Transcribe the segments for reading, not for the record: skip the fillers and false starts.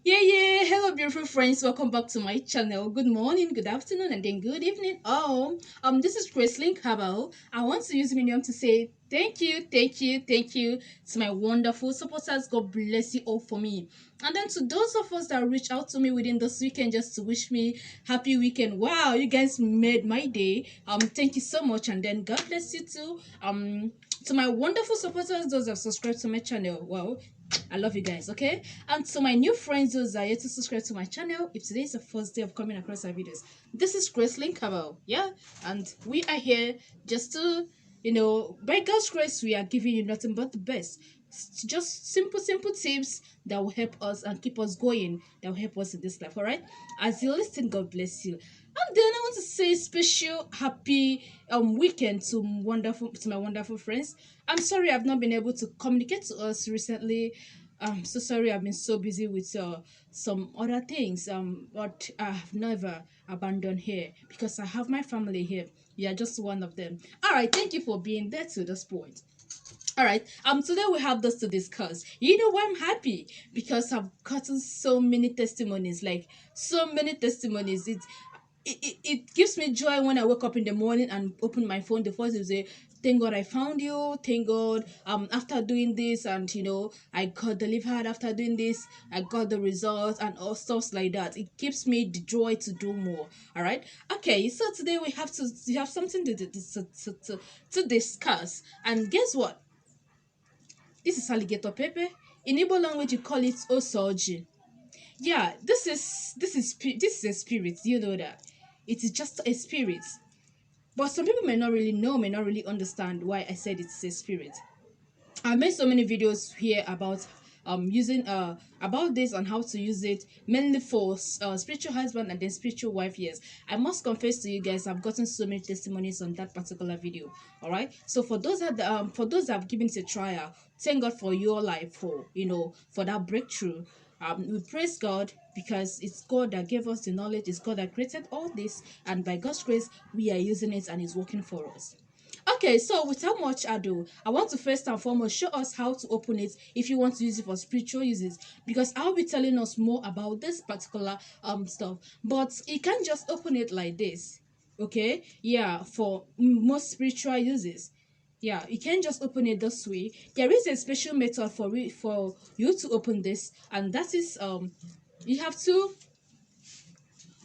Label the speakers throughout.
Speaker 1: Yeah. Hello, beautiful friends. Welcome back to my channel. Good morning, good afternoon, and then good evening. This is Grace Link Habal. I want to use medium to say thank you to my wonderful supporters. God bless you all for me. And then to those of us that reached out to me within this weekend just to wish me happy weekend. Wow, you guys made my day. Thank you so much, and then God bless you too. To my wonderful supporters, those that have subscribed to my channel. Well, I love you guys, okay? And to my new friends who are yet to subscribe to my channel, if today is the first day of coming across our videos, this is Grace Link Cabal, yeah? And we are here just to, by God's grace, we are giving you nothing but the best. Just simple tips that will help us and keep us going, that will help us in this life, all right? As you listen, God bless you. And then I want to say special happy weekend to my wonderful friends. I'm sorry I've not been able to communicate to us recently. I'm so sorry I've been so busy with some other things. But I have never abandoned here because I have my family here. You are just one of them. All right, thank you for being there to this point. All right. Today we have this to discuss. You know why I'm happy? Because I've gotten so many testimonies, like so many testimonies. It gives me joy when I wake up in the morning and open my phone. The first is say, "Thank God I found you. Thank God. After doing this, and I got delivered. After doing this, I got the results and all stuffs like that. It gives me the joy to do more. All right. Okay. So today we have something to discuss. And guess what? This is alligator pepper. In Igbo language, you call it osoji. Yeah, this is a spirit. You know that it is just a spirit. But some people may not really know, may not really understand why I said it's a spirit. I made so many videos here about using about this and how to use it, mainly for spiritual husband and then spiritual wife. Yes, I must confess to you guys, I've gotten so many testimonies on that particular video. All right, so for those that have given it a trial, thank God for your life, for for that breakthrough. We praise God because it's God that gave us the knowledge. It's God that created all this, and by God's grace we are using it and it's working for us. Okay, so without much ado, I want to first and foremost show us how to open it if you want to use it for spiritual uses, because I'll be telling us more about this particular stuff. But you can't just open it like this, okay? Yeah, for most spiritual uses. Yeah, you can't just open it this way. There is a special method for you to open this, and that is you have to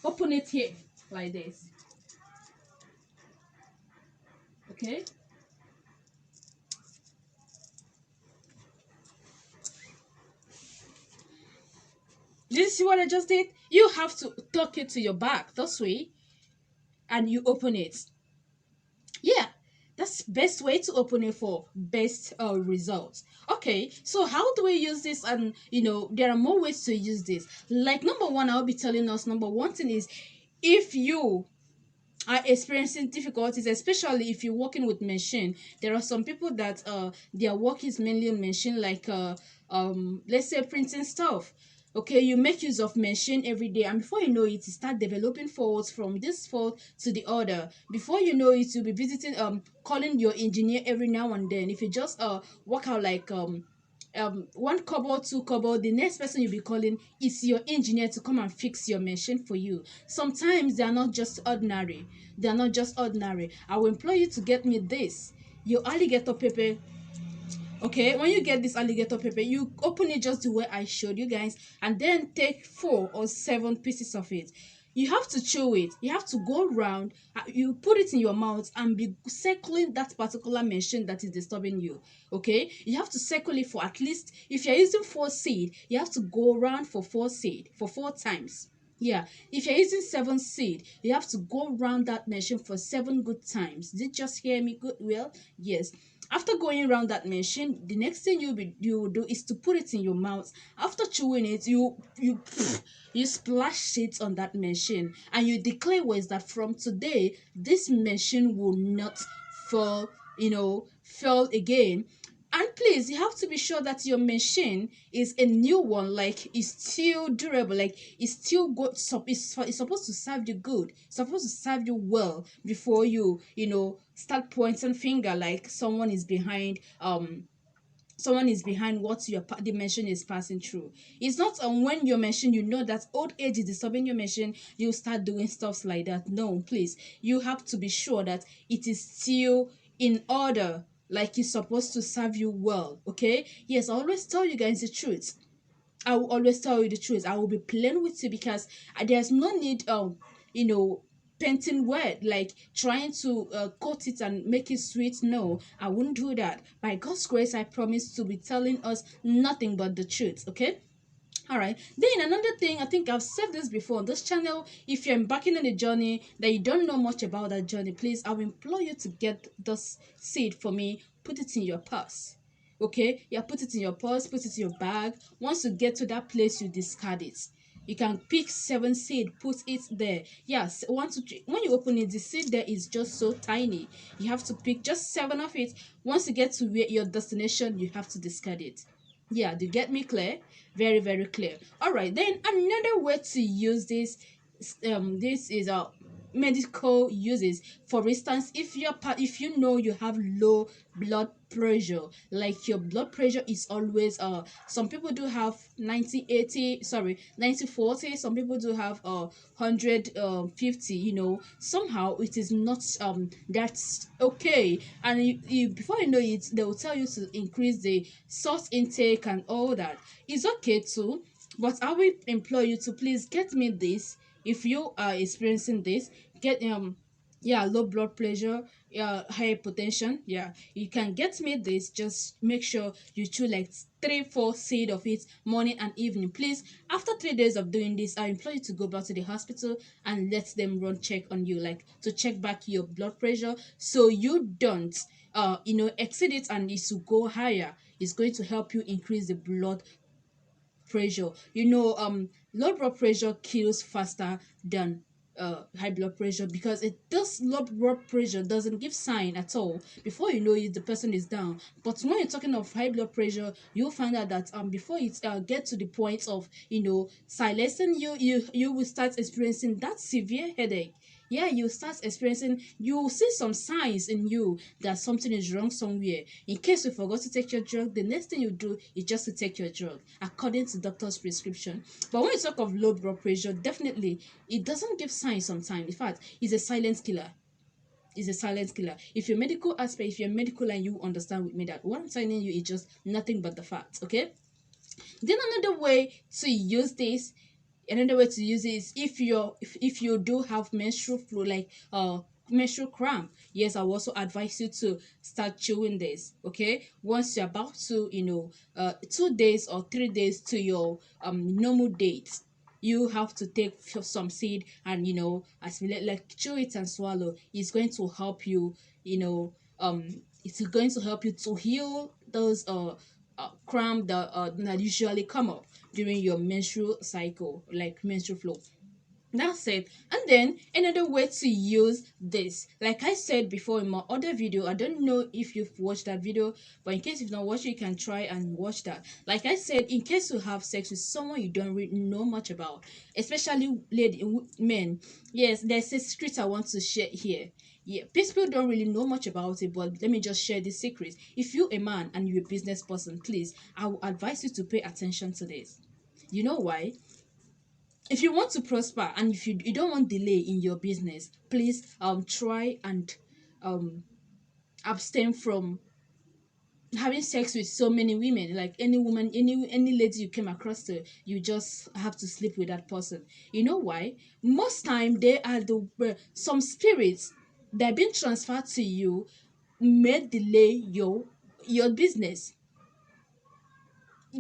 Speaker 1: open it here like this, okay? Did you see what I just did? You have to tuck it to your back this way and you open it. Yeah, that's best way to open it for best results. Okay, so how do we use this? And there are more ways to use this. Like number one, I'll be telling us number one thing is, if you are experiencing difficulties, especially if you're working with machine. There are some people that their work is mainly on machine, like let's say printing stuff. Okay, you make use of machine every day, and before you know it, you start developing faults from this fault to the other. Before you know it, you'll be visiting calling your engineer every now and then. If you just work out like one couple, two couple, the next person you'll be calling is your engineer to come and fix your machine for you. Sometimes they are not just ordinary. They are not just ordinary. I will employ you to get me this, your alligator pepper. Okay, when you get this alligator pepper, you open it just the way I showed you guys, and then take 4 or 7 pieces of it. You have to chew it. You have to go around. You put it in your mouth and be circling that particular machine that is disturbing you. Okay, you have to circle it for at least, if you're using 4 seed, you have to go around for 4 seed for 4 times. Yeah, if you're using 7 seed, you have to go around that machine for 7 good times. Did you just hear me good? Well, yes. After going around that machine, the next thing you will do is to put it in your mouth. After chewing it, you splash it on that machine, and you declare words that from today this machine will not fall, fall again. And please, you have to be sure that your machine is a new one, like it's still durable, like it's still good. It's supposed to serve you good, it's supposed to serve you well before you start pointing finger like someone is behind someone is behind what the machine is passing through. It's not when your machine, you know that old age is disturbing your machine, you start doing stuff like that. No, please, you have to be sure that it is still in order, like it's supposed to serve you well. Okay, yes, I always tell you guys the truth. I will always tell you the truth. I will be plain with you, because there's no need you know painting word, like trying to coat it and make it sweet. No, I wouldn't do that. By God's grace, I promise to be telling us nothing but the truth. Okay. All right. Then another thing, I think I've said this before on this channel. If you're embarking on a journey that you don't know much about that journey, please, I will implore you to get this seed for me. Put it in your purse. Okay? Yeah, put it in your purse, put it in your bag. Once you get to that place, you discard it. You can pick 7 seed, put it there. Yes, 1, 2, 3. When you open it, the seed there is just so tiny. You have to pick just 7 of it. Once you get to where your destination, you have to discard it. Yeah, do you get me clear? Very, very clear. All right, then another way to use this is medical uses. For instance, if you know you have low blood pressure, like your blood pressure is always some people do have 90/80, sorry, 90/40, some people do have 150, somehow it is not that's okay. And before you know it, they will tell you to increase the salt intake and all that. It's okay too, but I will implore you to please get me this. If you are experiencing this, get yeah, low blood pressure, yeah, hypertension, yeah, you can get me this. Just make sure you chew like 3 4 seed of it morning and evening, please. After 3 days of doing this, I implore you to go back to the hospital and let them run check on you, like to check back your blood pressure, so you don't exceed it and it will go higher. It's going to help you increase the blood pressure. Low blood pressure kills faster than high blood pressure, because it does low blood pressure doesn't give sign at all. Before you know it, the person is down. But when you're talking of high blood pressure, you'll find out that before it get to the point of silencing you, you will start experiencing that severe headache. Yeah, you start experiencing, you see some signs in you that something is wrong somewhere. In case you forgot to take your drug, the next thing you do is just to take your drug according to doctor's prescription. But when you talk of low blood pressure, definitely it doesn't give signs sometimes. In fact, it's a silent killer. Is a silent killer. If you're medical aspect, if you're medical and you understand with me that what I'm telling you is just nothing but the facts. Okay. Then another way to use it is, if you do have menstrual flow, like menstrual cramp, yes, I will also advise you to start chewing this. Okay, once you're about to 2 days or 3 days to your normal date, you have to take some seed and assimilate, like chew it and swallow. It's going to help you, it's going to help you to heal those cramp that usually come up during your menstrual cycle, like menstrual flow. That's it. And then another way to use this, like I said before in my other video, I don't know if you've watched that video, but in case you've not watched it, you can try and watch that. Like I said, in case you have sex with someone you don't really know much about, especially men, yes, there's a secret I want to share here. Yeah, people don't really know much about it, but let me just share this secret. If you're a man and you're a business person, please, I will advise you to pay attention to this. You know why? If you want to prosper and if you don't want delay in your business, please try and um abstain from having sex with so many women. Like any woman, any lady you came across to, you just have to sleep with that person. You know why? Most time they are some spirits that are being transferred to you may delay your business.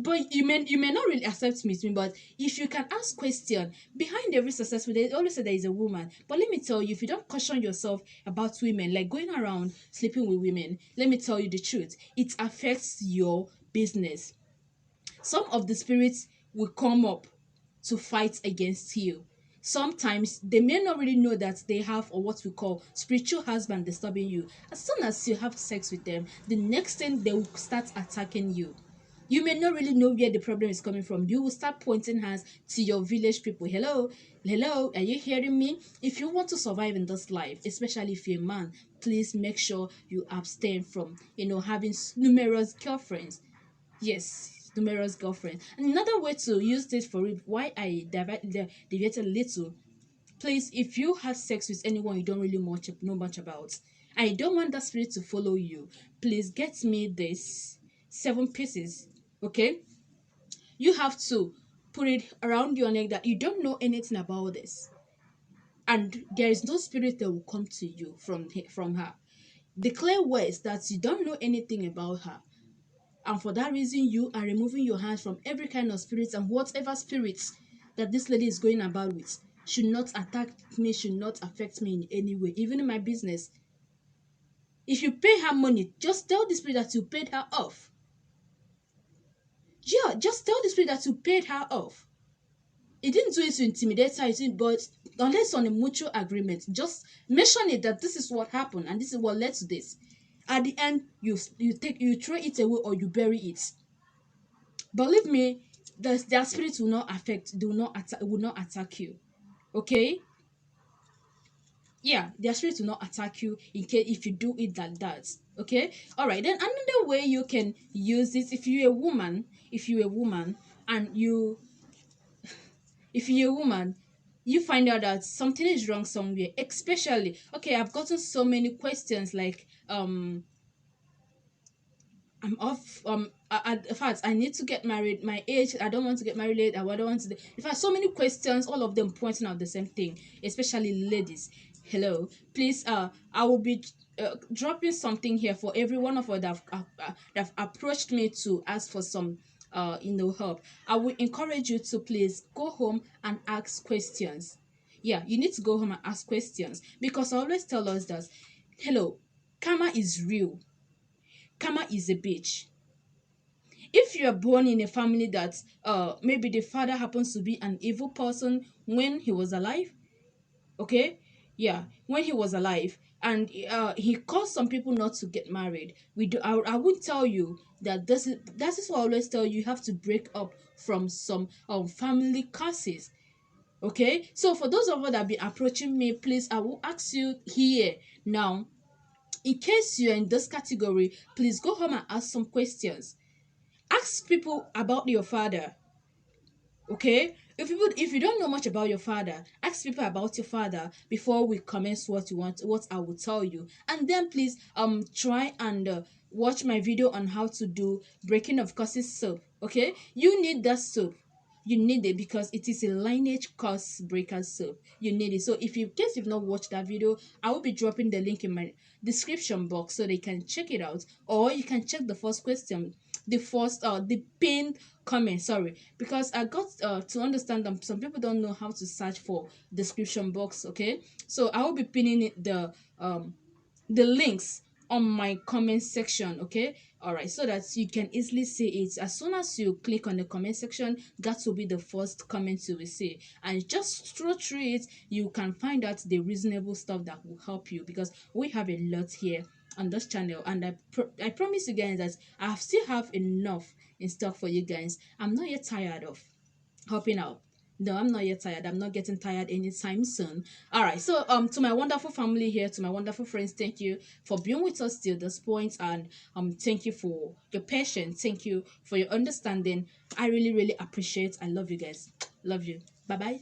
Speaker 1: But you may not really accept me, but if you can ask question, behind every successful, they always say there is a woman. But let me tell you, if you don't caution yourself about women, like going around sleeping with women, let me tell you the truth, it affects your business. Some of the spirits will come up to fight against you. Sometimes they may not really know that they have, or what we call, spiritual husband disturbing you. As soon as you have sex with them, the next thing they will start attacking you. You may not really know where the problem is coming from. You will start pointing hands to your village people. Hello, hello, are you hearing me? If you want to survive in this life, especially if you're a man, please make sure you abstain from having numerous girlfriends. Yes, numerous girlfriends. Another way to use this for it, why I deviated a little. Please, if you have sex with anyone you don't really know much about, I don't want that spirit to follow you. Please get me this 7 pieces. Okay, you have to put it around your neck that you don't know anything about this, and there is no spirit that will come to you from her. Declare words that you don't know anything about her, and for that reason you are removing your hands from every kind of spirits, and whatever spirits that this lady is going about with should not attack me, should not affect me in any way, even in my business. If you pay her money, just tell the spirit that you paid her off. Yeah, just tell the spirit that you paid her off. It didn't do it to intimidate her, but unless on a mutual agreement, just mention it that this is what happened and this is what led to this. At the end, you throw it away or you bury it. Believe me, their spirit will not affect, they will not attack you. Okay? Yeah, their spirit will not attack you in case if you do it like that. Okay? Alright, then another way you can use this, if you're a woman and if you're a woman, you find out that something is wrong somewhere, especially, okay, I've gotten so many questions like I'm off. In fact, I need to get married. My age, I don't want to get married late. I don't want to. In fact, so many questions, all of them pointing out the same thing, especially ladies. Hello, please. I will be dropping something here for every one of us that have approached me to ask for some help. I will encourage you to please go home and ask questions. Yeah, you need to go home and ask questions because I always tell us that, hello, karma is real. Karma is a bitch. If you are born in a family that maybe the father happens to be an evil person when he was alive, okay, yeah, when he was alive, and he caused some people not to get married, I would tell you that that is what I always tell you. You have to break up from some family curses. Okay, so for those of us that have been approaching me, please, I will ask you here now, in case you're in this category, please go home and ask some questions. Ask people about your father. Okay, if you don't know much about your father, ask people about your father before we commence what I will tell you. And then please try and watch my video on how to do breaking of curses soap. Okay, you need that soap. You need it because it is a lineage curse breaker soap. You need it. So if you, in case you've not watched that video, I will be dropping the link in my description box so they can check it out, or you can check the first question, the pinned comment, sorry, because I got to understand that some people don't know how to search for description box. Okay, so I will be pinning the links on my comment section. Okay, all right, so that you can easily see it. As soon as you click on the comment section, that will be the first comment you will see, and just scroll through it. You can find out the reasonable stuff that will help you, because we have a lot here on this channel, and I promise you guys that I still have enough in stock for you guys. I'm not yet tired of helping out. No, I'm not yet tired. I'm not getting tired anytime soon. All right. So to my wonderful family here, to my wonderful friends, thank you for being with us till this point, and thank you for your patience. Thank you for your understanding. I really really appreciate. I love you guys. Love you. Bye bye.